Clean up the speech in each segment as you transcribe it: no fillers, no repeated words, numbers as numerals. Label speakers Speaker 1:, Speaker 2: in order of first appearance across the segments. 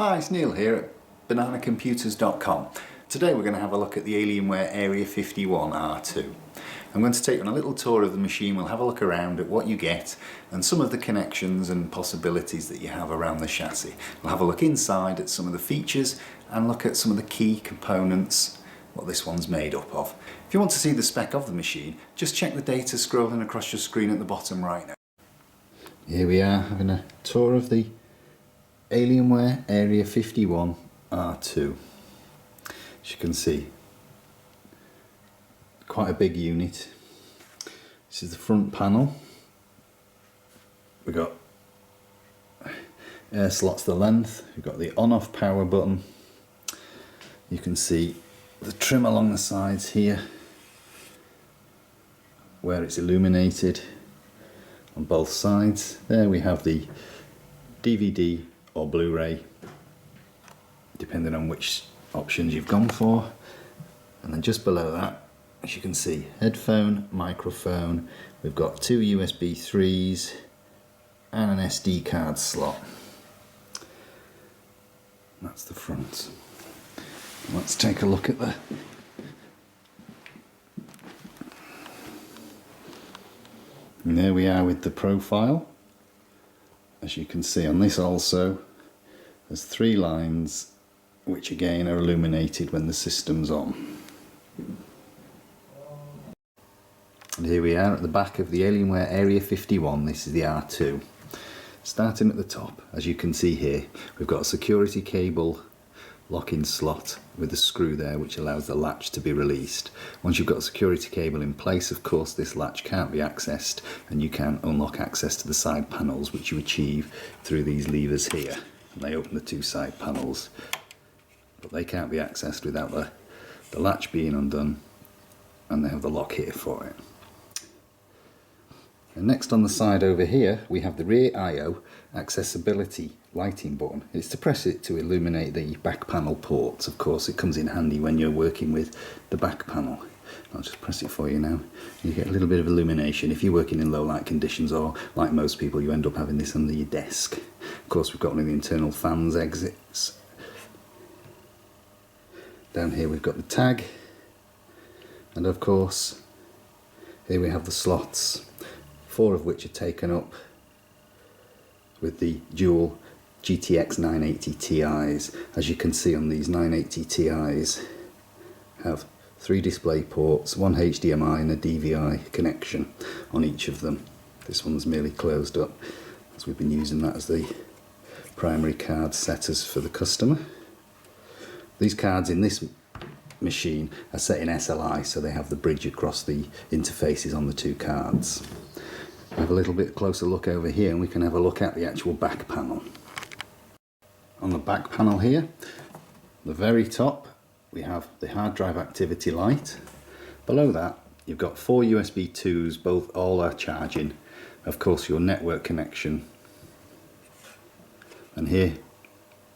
Speaker 1: Hi, it's Neil here at bananacomputers.com. Today we're going to have a look at the Alienware Area 51 R2. I'm going to take you on a little tour of the machine. We'll have a look around at what you get and some of the connections and possibilities that you have around the chassis. We'll have a look inside at some of the features and look at some of the key components, what this one's made up of. If you want to see the spec of the machine, just check the data scrolling across your screen at the bottom right now. Here we are having a tour of the Alienware Area 51 R2. As you can see, quite a big unit. This is the front panel. We've got air slots the length. We've got the on-off power button. You can see the trim along the sides here where it's illuminated on both sides. There we have the DVD or Blu-ray, depending on which options you've gone for. And then just below that, as you can see, headphone, microphone. We've got two USB 3s and an SD card slot. That's the front. Let's take a look at the and there we are with the profile. As you can see on this also, there's 3 lines which again are illuminated when the system's on. And here we are at the back of the Alienware Area 51. This is the R2. Starting at the top, as you can see here, we've got a security cable lock-in slot with a screw there which allows the latch to be released. Once you've got a security cable in place, of course, this latch can't be accessed, and you can unlock access to the side panels, which you achieve through these levers here. And they open the 2 side panels, but they can't be accessed without the latch being undone, and they have the lock here for it. And next on the side over here we have the rear I/O accessibility lighting button. It's to press it to illuminate the back panel ports. Of course it comes in handy when you're working with the back panel. I'll just press it for you now. You get a little bit of illumination. If you're working in low light conditions, or like most people, you end up having this under your desk. Of course we've got one of the internal fans exits. Down here we've got the tag, and of course here we have the slots, 4 of which are taken up with the dual GTX 980 Ti's. As you can see on these 980 Ti's have 3 display ports, 1 HDMI and a DVI connection on each of them. This one's merely closed up as we've been using that as the primary card setters for the customer. These cards in this machine are set in SLI, so they have the bridge across the interfaces on the 2 cards. Have a little bit closer look over here and we can have a look at the actual back panel. On the back panel here, the very top, we have the hard drive activity light. Below that you've got 4 USB 2s, all are charging, of course your network connection, and here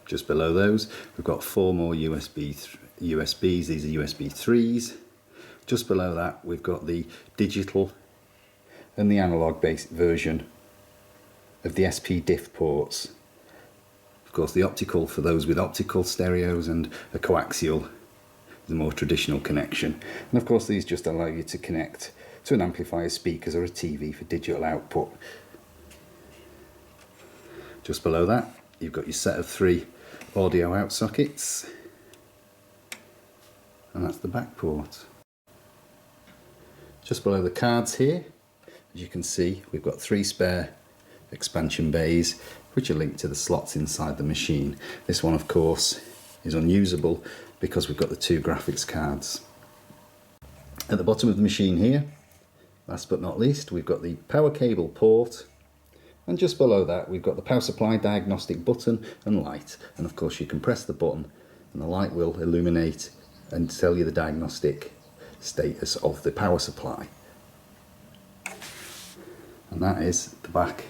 Speaker 1: just below those we've got 4 more USBs. These are USB 3s. Just below that we've got the digital and the analog based version of the SP-DIF ports. Of course the optical for those with optical stereos, and a coaxial, the more traditional connection. And of course these just allow you to connect to an amplifier, speakers or a TV for digital output. Just below that you've got your set of 3 audio out sockets, and that's the back port. Just below the cards here, as you can see, we've got 3 spare expansion bays which are linked to the slots inside the machine. This one of course is unusable because we've got the 2 graphics cards. At the bottom of the machine here, last but not least, we've got the power cable port, and just below that we've got the power supply diagnostic button and light, and of course you can press the button and the light will illuminate and tell you the diagnostic status of the power supply. And that is the back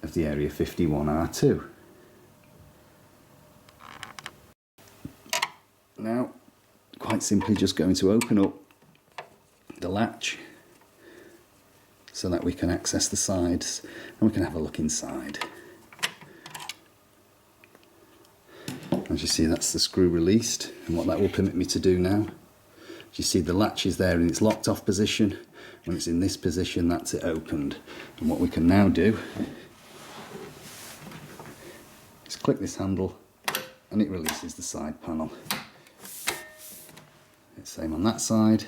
Speaker 1: of the Area 51 R2. Now, quite simply just going to open up the latch so that we can access the sides and we can have a look inside. As you see, that's the screw released, and what that will permit me to do now, you see the latch is there in its locked off position. When it's in this position, that's it opened. And what we can now do is click this handle and it releases the side panel. It's the same on that side,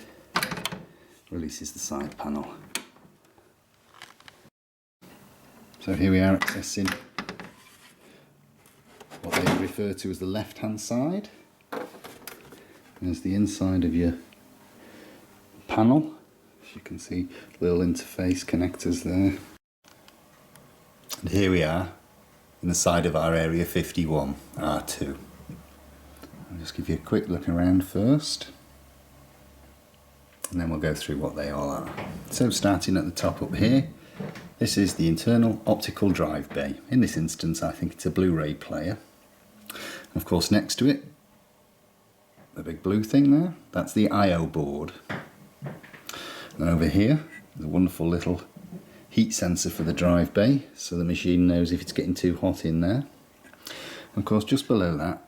Speaker 1: releases the side panel. So here we are accessing what they refer to as the left hand side. There's the inside of your panel. As you can see, little interface connectors there. And here we are in the side of our Area 51 R2. I'll just give you a quick look around first, and then we'll go through what they all are. So starting at the top up here, this is the internal optical drive bay. In this instance, I think it's a Blu-ray player. And of course, next to it, the big blue thing there, that's the I/O board. And over here, there's a wonderful little heat sensor for the drive bay, so the machine knows if it's getting too hot in there. And of course, just below that,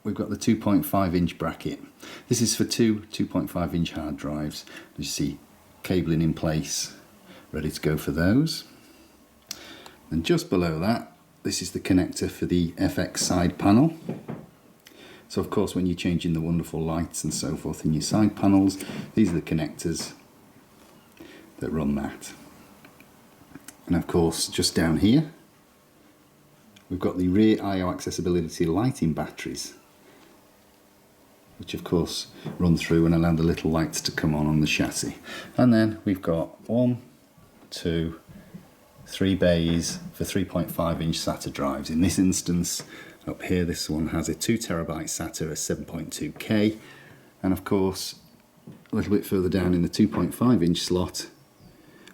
Speaker 1: we've got the 2.5 inch bracket. This is for two 2.5 inch hard drives. As you see, cabling in place, ready to go for those. And just below that, this is the connector for the FX side panel. So of course, when you're changing the wonderful lights and so forth in your side panels, these are the connectors that run that. And of course, just down here, we've got the rear I/O accessibility lighting batteries, which of course run through and allow the little lights to come on the chassis. And then we've got 1, 2, 3 bays for 3.5 inch SATA drives. In this instance, up here, this one has a 2 terabyte SATA at 7.2K, and of course, a little bit further down in the 2.5 inch slot,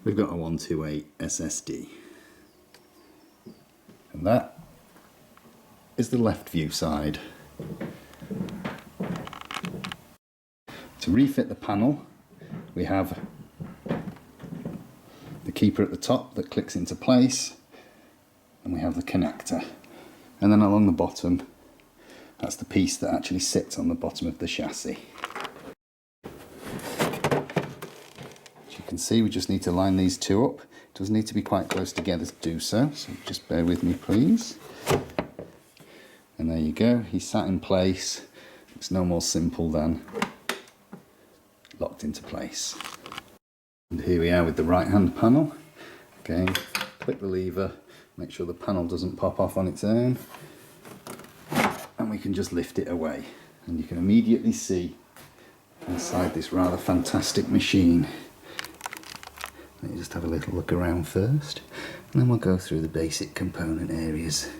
Speaker 1: we've got a 128 SSD. And that is the left view side. To refit the panel, we have the keeper at the top that clicks into place, and we have the connector. And then along the bottom, that's the piece that actually sits on the bottom of the chassis. As you can see, we just need to line these two up. It does need to be quite close together to do so, so just bear with me please. And there you go, he's sat in place. It's no more simple than locked into place. And here we are with the right hand panel. Again, click the lever, make sure the panel doesn't pop off on its own, and we can just lift it away. And you can immediately see inside this rather fantastic machine. Let me just have a little look around first, and then we'll go through the basic component areas.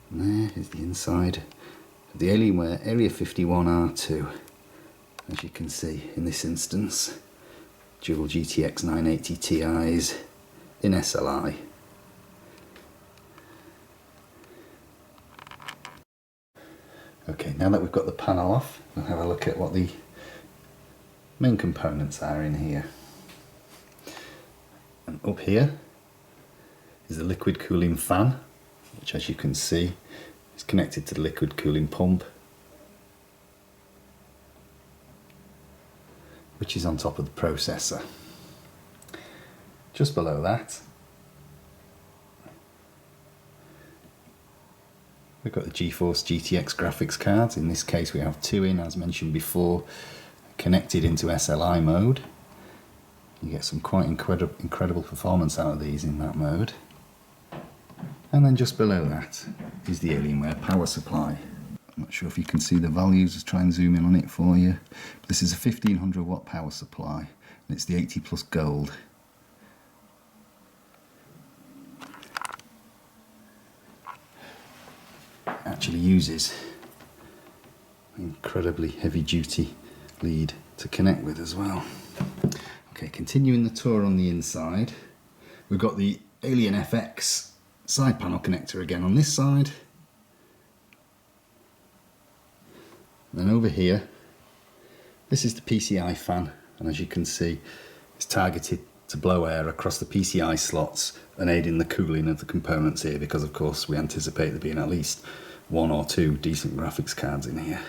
Speaker 1: And there is the inside of the Alienware Area 51 R2. As you can see in this instance, dual GTX 980 Ti's in SLI. Okay, now that we've got the panel off, we'll have a look at what the main components are in here. And up here is the liquid cooling fan, which as you can see is connected to the liquid cooling pump, which is on top of the processor. Just below that, we've got the GeForce GTX graphics cards. In this case we have 2 in, as mentioned before, connected into SLI mode. You get some quite incredible performance out of these in that mode. And then just below that is the Alienware power supply. I'm not sure if you can see the values, just try and zoom in on it for you. But this is a 1500 watt power supply, and it's the 80 plus gold. It actually uses an incredibly heavy duty lead to connect with as well. Okay, continuing the tour on the inside, we've got the Alien FX side panel connector again on this side. And then over here, this is the PCI fan, and as you can see, it's targeted to blow air across the PCI slots and aid in the cooling of the components here, because of course we anticipate there being at least one or two decent graphics cards in here.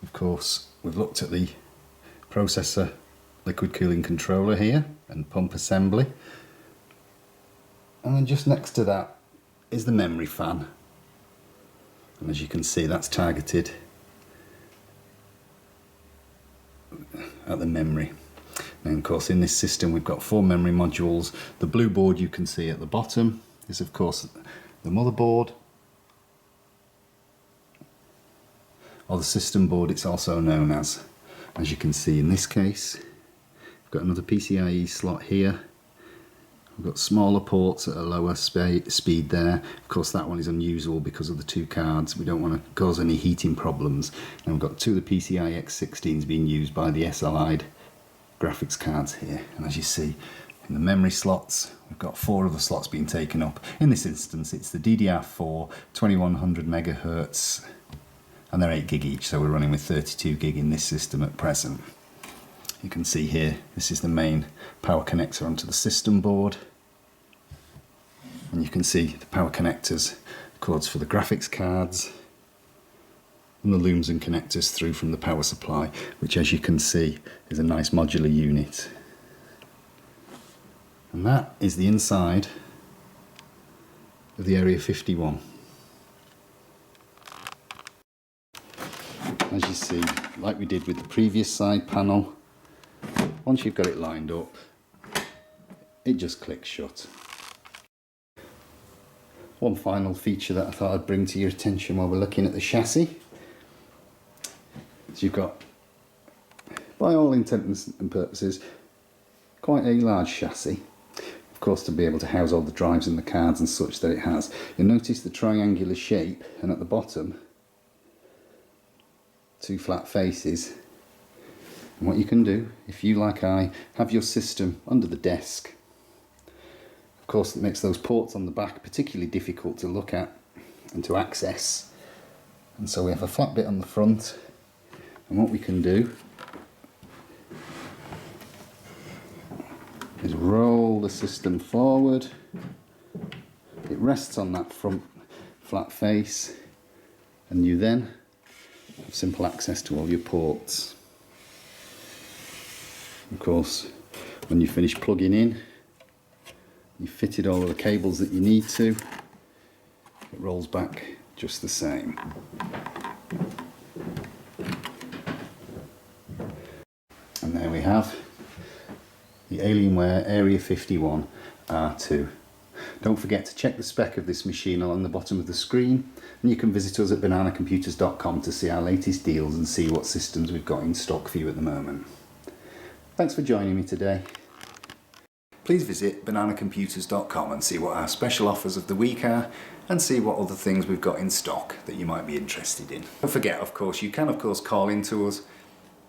Speaker 1: Of course, we've looked at the processor liquid cooling controller here and pump assembly, and then just next to that is the memory fan, and as you can see that's targeted at the memory. And of course in this system we've got 4 memory modules. The blue board you can see at the bottom is of course the motherboard, or the system board it's also known as. As you can see in this case, we've got another PCIe slot here. We've got smaller ports at a lower speed there. Of course that one is unusable because of the 2 cards. We don't want to cause any heating problems. And we've got 2 of the PCIe X16s being used by the SLI'd graphics cards here. And as you see in the memory slots, we've got 4 of the slots being taken up. In this instance it's the DDR4 2100 megahertz, and they're 8 gig each, so we're running with 32 gig in this system at present. You can see here, this is the main power connector onto the system board. And you can see the power connectors, cords for the graphics cards, and the looms and connectors through from the power supply, which as you can see is a nice modular unit. And that is the inside of the Area 51. As you see, like we did with the previous side panel, once you've got it lined up, it just clicks shut. One final feature that I thought I'd bring to your attention while we're looking at the chassis is you've got, by all intents and purposes, quite a large chassis. Of course, to be able to house all the drives and the cards and such that it has. You'll notice the triangular shape, and at the bottom 2 flat faces. And what you can do, if you, like I, have your system under the desk, of course it makes those ports on the back particularly difficult to look at and to access. And so we have a flat bit on the front, and what we can do is roll the system forward. It rests on that front flat face, and you then have simple access to all your ports. Of course, when you finish plugging in, you've fitted all of the cables that you need to, it rolls back just the same. And there we have the Alienware Area 51 R2. Don't forget to check the spec of this machine along the bottom of the screen, and you can visit us at bananacomputers.com to see our latest deals and see what systems we've got in stock for you at the moment. Thanks for joining me today. Please visit bananacomputers.com and see what our special offers of the week are, and see what other things we've got in stock that you might be interested in. Don't forget, of course, you can call in to us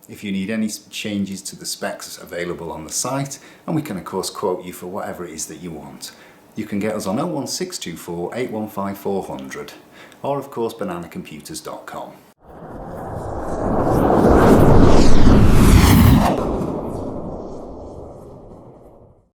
Speaker 1: if you need any changes to the specs available on the site, and we can of course quote you for whatever it is that you want. You can get us on 01624 815 400, or of course bananacomputers.com.